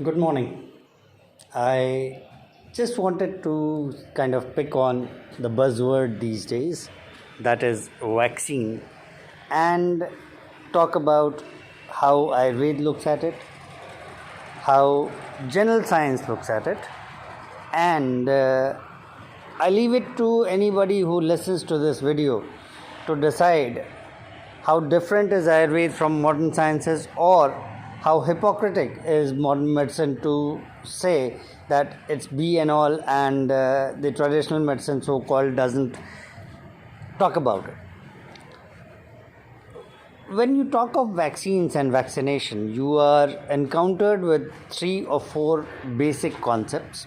Good morning. I just wanted to kind of pick on the buzzword these days, that is vaccine, and talk about how Ayurveda looks at it, how general science looks at it, and I leave it to anybody who listens to this video to decide how different is Ayurveda from modern sciences, or how hypocritic is modern medicine to say that it's be and all, and the traditional medicine so called doesn't talk about it. When you talk of vaccines and vaccination, you are encountered with 3 or 4 basic concepts.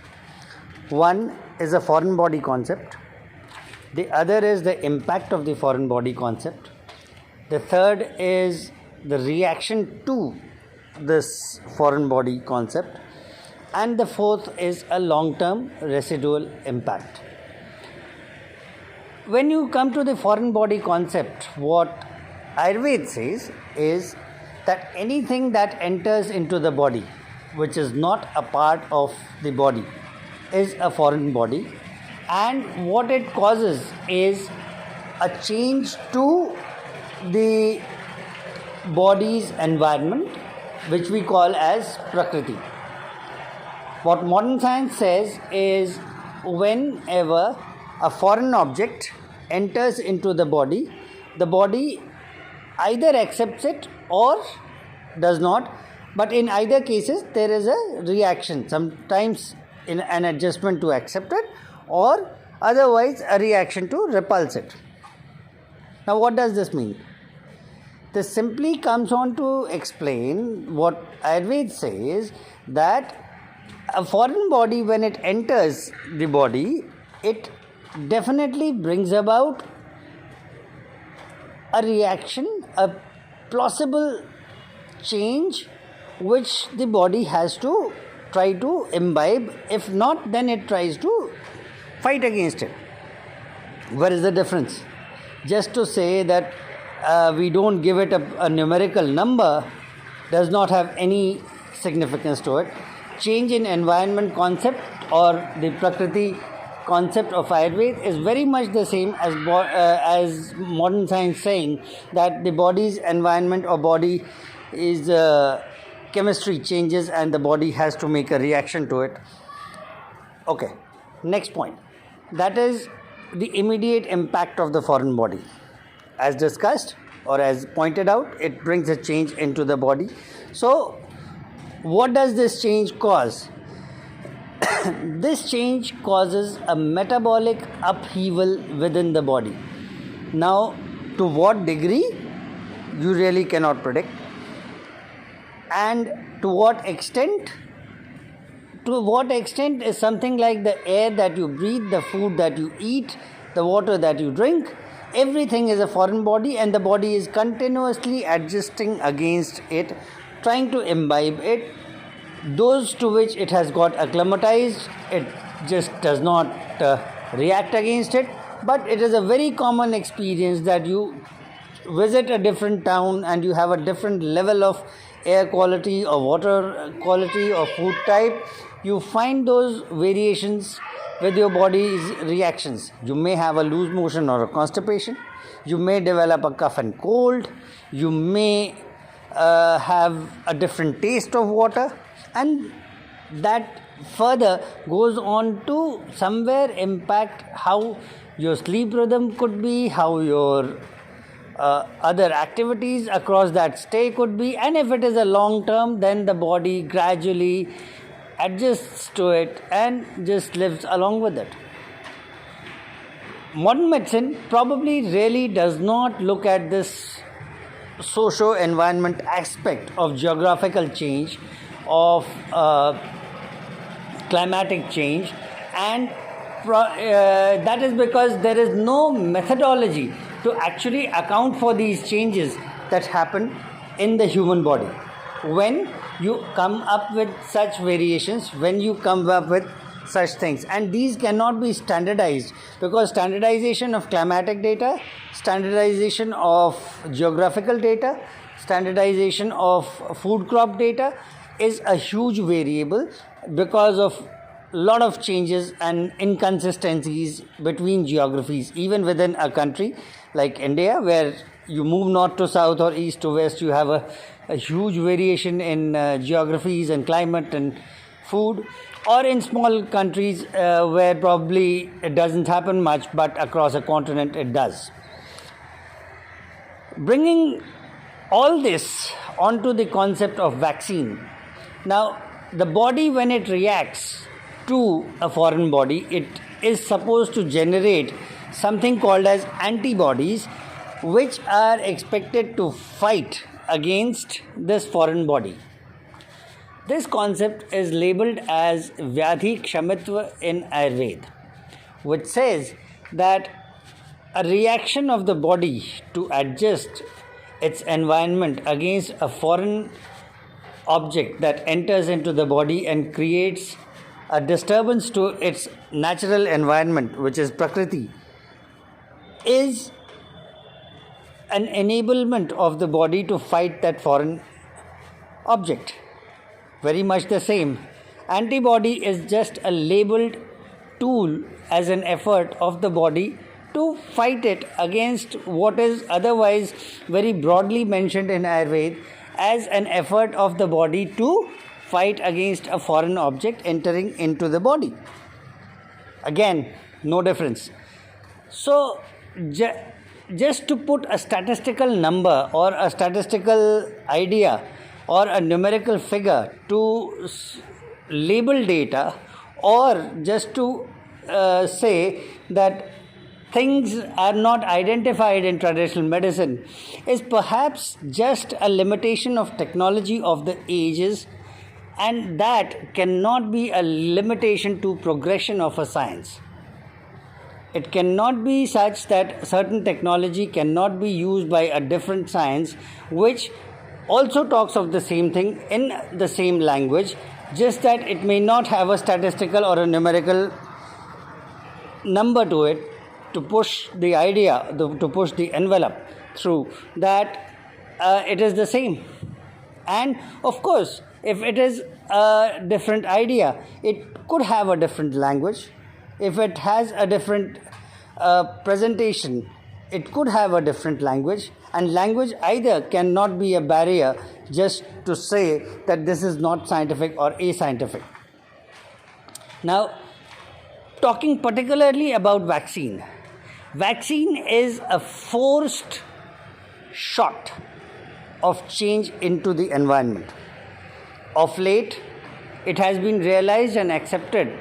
One is a foreign body concept, the other is the impact of the foreign body concept, the third is the reaction to this foreign body concept, and the fourth is a long-term residual impact. When you come to the foreign body concept, what Ayurveda says is that anything that enters into the body which is not a part of the body is a foreign body, and what it causes is a change to the body's environment, which we call as Prakriti. What modern science says is whenever a foreign object enters into the body either accepts it or does not, but in either cases there is a reaction, sometimes in an adjustment to accept it, or otherwise a reaction to repulse it. Now what does this mean? This simply comes on to explain what Ayurveda says, that a foreign body, when it enters the body, it definitely brings about a reaction, a plausible change which the body has to try to imbibe. If not, then it tries to fight against it. Where is the difference? Just to say that we don't give it a numerical number does not have any significance to it. Change in environment concept, or the Prakriti concept of Ayurveda, is very much the same as modern science saying that the body's environment or body is chemistry changes and the body has to make a reaction to it. Okay, next point. That is the immediate impact of the foreign body. As discussed or as pointed out, it brings a change into the body. So what does this change cause? This change causes a metabolic upheaval within the body. Now, to what degree, you really cannot predict, and to what extent is something like the air that you breathe, the food that you eat, the water that you drink. Everything is a foreign body, and the body is continuously adjusting against it, trying to imbibe it. Those to which it has got acclimatized, it just does not react against it. But it is a very common experience that you visit a different town and you have a different level of air quality or water quality or food type. You find those variations with your body's reactions. You may have a loose motion or a constipation. You may develop a cough and cold. You may have a different taste of water, and that further goes on to somewhere impact how your sleep rhythm could be, how your other activities across that stay could be, and if it is a long term, then the body gradually adjusts to it and just lives along with it. Modern medicine probably really does not look at this socio-environment aspect of geographical change, of climatic change, and that is because there is no methodology to actually account for these changes that happen in the human body. When you come up with such variations, when you come up with such things, and these cannot be standardized, because standardization of climatic data, standardization of geographical data, standardization of food crop data, is a huge variable because of a lot of changes and inconsistencies between geographies, even within a country like India, where you move north to south or east to west, you have a huge variation in geographies and climate and food, or in small countries where probably it doesn't happen much, but across a continent it does. Bringing all this onto the concept of vaccine. Now, the body, when it reacts to a foreign body, it is supposed to generate something called as antibodies, which are expected to fight against this foreign body. This concept is labeled as Vyadhi Kshamitva in Ayurveda, which says that a reaction of the body to adjust its environment against a foreign object that enters into the body and creates a disturbance to its natural environment, which is Prakriti, is an enablement of the body to fight that foreign object. Very much the same. Antibody is just a labeled tool as an effort of the body to fight it against what is otherwise very broadly mentioned in Ayurveda as an effort of the body to fight against a foreign object entering into the body. Again, no difference. So, just to put a statistical number or a statistical idea or a numerical figure to label data, or just to say that things are not identified in traditional medicine, is perhaps just a limitation of technology of the ages, and that cannot be a limitation to progression of a science. It cannot be such that certain technology cannot be used by a different science which also talks of the same thing in the same language, just that it may not have a statistical or a numerical number to it to push the idea, to push the envelope through, that it is the same. And of course, if it is a different idea, it could have a different language. If it has a different presentation, it could have a different language. And language either cannot be a barrier just to say that this is not scientific or ascientific. Now, talking particularly about vaccine. Vaccine is a forced shot of change into the environment. Of late, it has been realized and accepted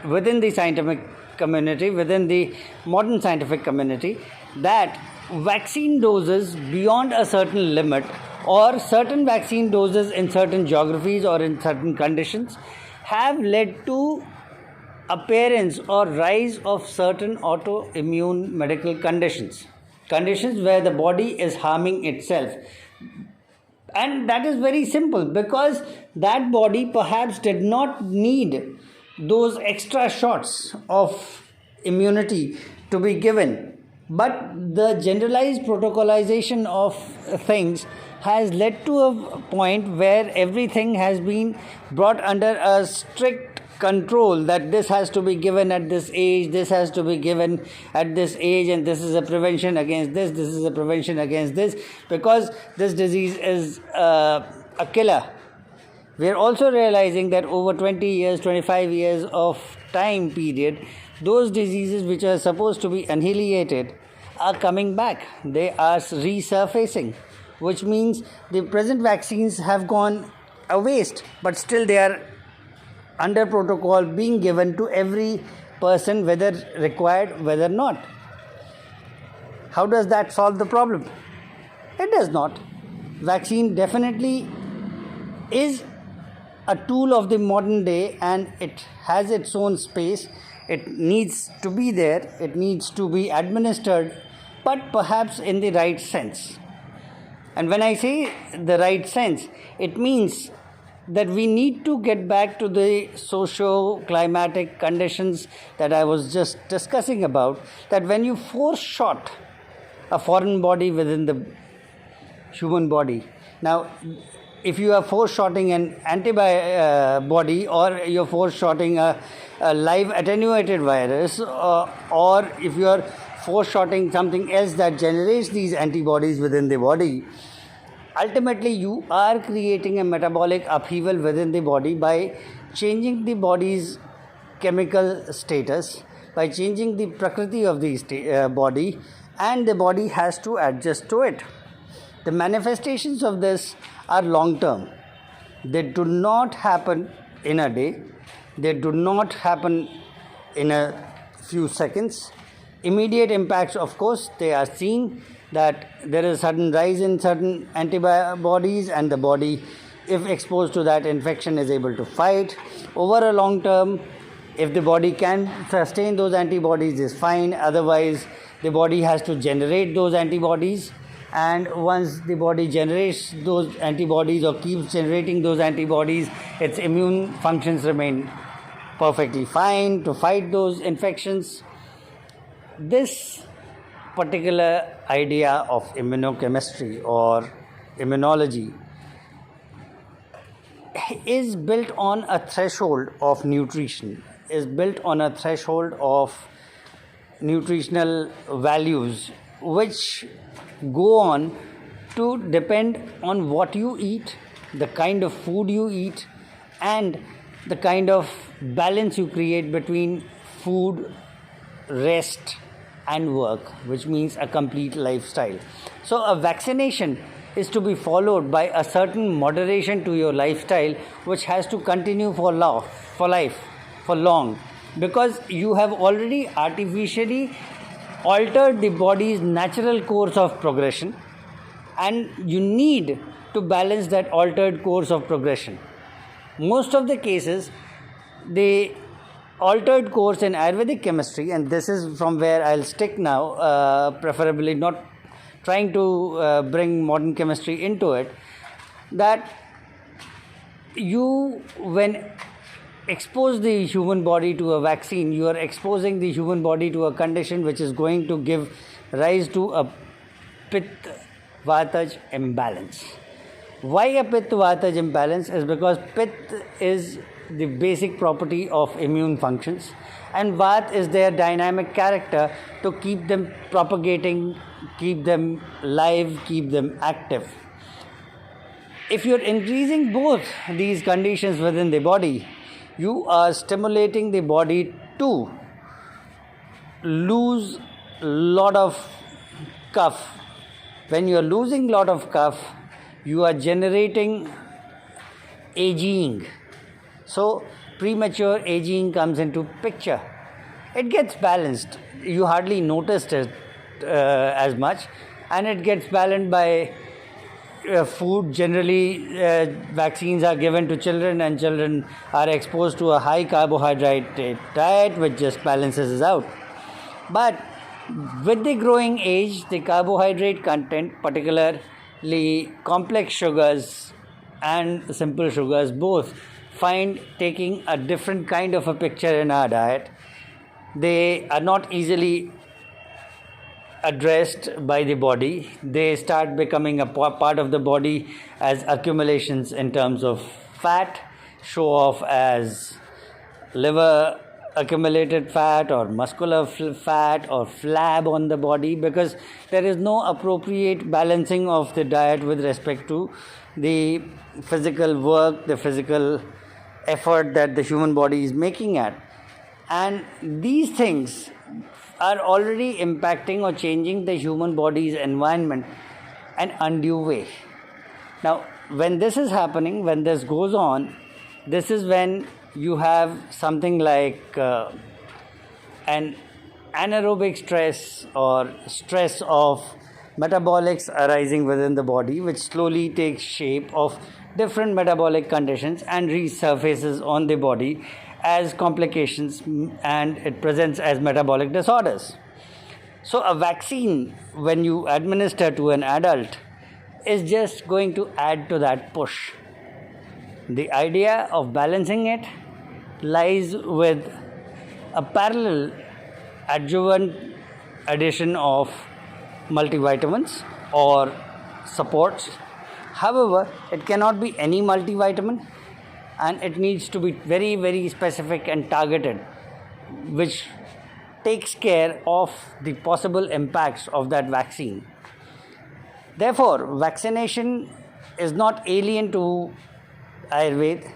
within the scientific community, within the modern scientific community, that vaccine doses beyond a certain limit, or certain vaccine doses in certain geographies or in certain conditions, have led to appearance or rise of certain autoimmune medical conditions where the body is harming itself. And that is very simple, because that body perhaps did not need those extra shots of immunity to be given, but the generalized protocolization of things has led to a point where everything has been brought under a strict control, that this has to be given at this age, this has to be given at this age, and this is a prevention against this, this is a prevention against this, because this disease is a killer. We are also realizing that over 20 years, 25 years of time period, those diseases which are supposed to be annihilated are coming back. They are resurfacing, which means the present vaccines have gone a waste, but still they are under protocol being given to every person, whether required, whether not. How does that solve the problem? It does not. Vaccine definitely is a tool of the modern day, and it has its own space. It needs to be there. It needs to be administered, but perhaps in the right sense. And when I say the right sense, it means that we need to get back to the socio-climatic conditions that I was just discussing about, that when you force shot a foreign body within the human body. Now, if you are force-shotting an antibody or you're force-shotting a live attenuated virus, or if you are force-shotting something else that generates these antibodies within the body, ultimately you are creating a metabolic upheaval within the body by changing the body's chemical status, by changing the prakriti of the body, and the body has to adjust to it. The manifestations of this are long term. They do not happen in a day. They do not happen in a few seconds. Immediate impacts, of course, they are seen that there is a sudden rise in certain antibodies, and the body, if exposed to that infection, is able to fight. Over a long term, if the body can sustain those antibodies, is fine. Otherwise, the body has to generate those antibodies, and once the body generates those antibodies or keeps generating those antibodies, its immune functions remain perfectly fine to fight those infections. This particular idea of immunochemistry or immunology is built on a threshold of nutrition, is built on a threshold of nutritional values which go on to depend on what you eat, the kind of food you eat, and the kind of balance you create between food, rest, and work, which means a complete lifestyle. So a vaccination is to be followed by a certain moderation to your lifestyle, which has to continue for life, for long, because you have already artificially altered the body's natural course of progression, and you need to balance that altered course of progression. Most of the cases, the altered course in Ayurvedic chemistry, and this is from where I'll stick now, preferably not trying to bring modern chemistry into it, that you, when expose the human body to a vaccine, you are exposing the human body to a condition which is going to give rise to a Pitta-Vata imbalance. Why a Pitta-Vata imbalance? Is because Pitta is the basic property of immune functions, and Vata is their dynamic character to keep them propagating, keep them live, keep them active. If you're increasing both these conditions within the body, you are stimulating the body to lose lot of cough. When you are losing lot of cough, you are generating aging. So premature aging comes into picture. It gets balanced. You hardly noticed it as much, and it gets balanced by food. Generally, vaccines are given to children, and children are exposed to a high carbohydrate diet, which just balances out. But with the growing age, the carbohydrate content, particularly complex sugars and simple sugars, both find taking a different kind of a picture in our diet. They are not easily addressed by the body. They start becoming a part of the body as accumulations in terms of fat, show off as liver accumulated fat or muscular fat or flab on the body, because there is no appropriate balancing of the diet with respect to the physical work, the physical effort that the human body is making at. And these things are already impacting or changing the human body's environment an undue way. Now, when this is happening, when this goes on, this is when you have something like an anaerobic stress or stress of metabolics arising within the body, which slowly takes shape of different metabolic conditions and resurfaces on the body as complications, and it presents as metabolic disorders. So a vaccine, when you administer to an adult, is just going to add to that push. The idea of balancing it lies with a parallel adjuvant addition of multivitamins or supports, However, it cannot be any multivitamin, and it needs to be very, very specific and targeted, which takes care of the possible impacts of that vaccine. Therefore, vaccination is not alien to Ayurveda.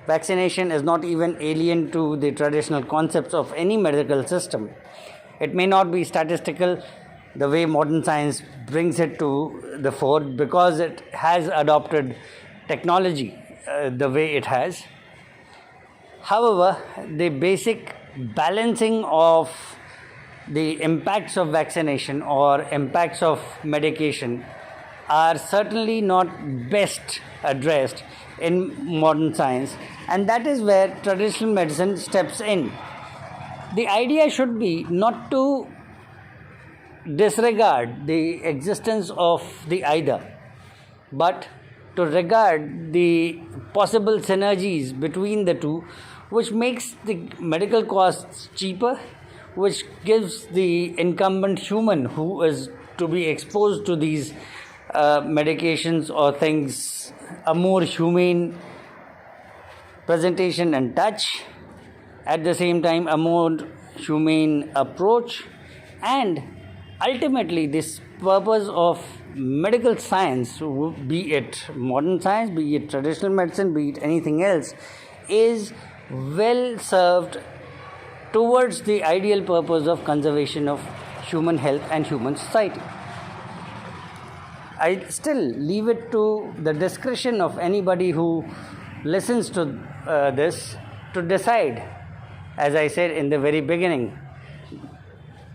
Vaccination is not even alien to the traditional concepts of any medical system. It may not be statistical the way modern science brings it to the fore, because it has adopted technology the way it has. However, the basic balancing of the impacts of vaccination or impacts of medication are certainly not best addressed in modern science, and that is where traditional medicine steps in. The idea should be not to disregard the existence of the either, but to regard the possible synergies between the two, which makes the medical costs cheaper, which gives the incumbent human who is to be exposed to these medications or things a more humane presentation and touch, at the same time a more humane approach, and ultimately this purpose of medical science, be it modern science, be it traditional medicine, be it anything else, is well served towards the ideal purpose of conservation of human health and human society. I still leave it to the discretion of anybody who listens to this to decide, as I said in the very beginning,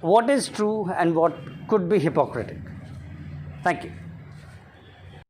what is true and what could be hypocritical. Thank you.